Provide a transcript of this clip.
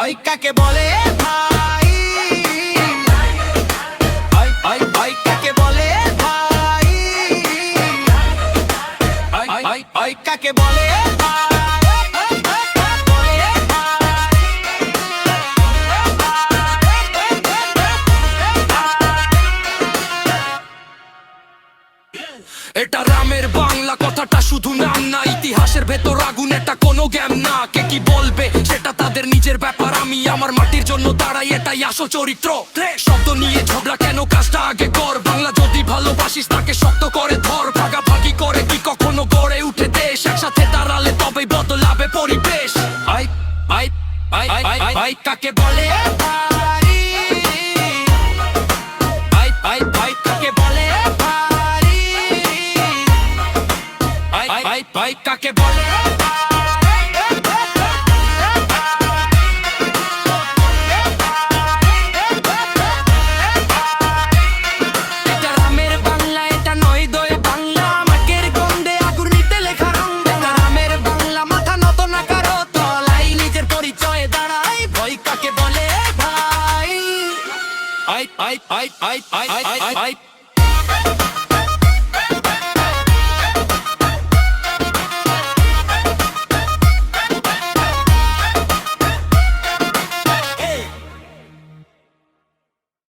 ভয় কাকে বলে ভাই, ভয় কাকে বলে ভাই, ভয় কাকে বলে এটা রামের বাংলা, কথাটা শুধু নাম না, ইতিহাসের ভেতর আগুন, এটা কোনো জ্ঞান না। কে কি বলবে সেটা তাদের নিজের ব্যাপার, আমি আমার মাটির জন্য দাঁড়াই, এটাই আসল চরিত্র। শব্দ নিয়ে ঝগড়া কেন, কাজটা আগে কর। বাংলা যদি ভালোবাসিস তাকে শক্ত করে ধর, ভাগাভাগি করে কি কখনো গড়ে উঠে দেশ, একসাথে দাঁড়ালে তবেই বদলাবে পরিবেশ। ভাই কাকে বলে ভাই, ভাই কাকে বলে ভাই কাকে বলে। এটা রামের বাংলা, এটা নয় দয় বাংলা, মাটির গন্ধে আগুন নিতে লেখা রং। এটা রামের বাংলা, মাথা নত না কারো তলাই, নিজের পরিচয়ে দাঁড়াই। ভয় কাকে বলে ভাই,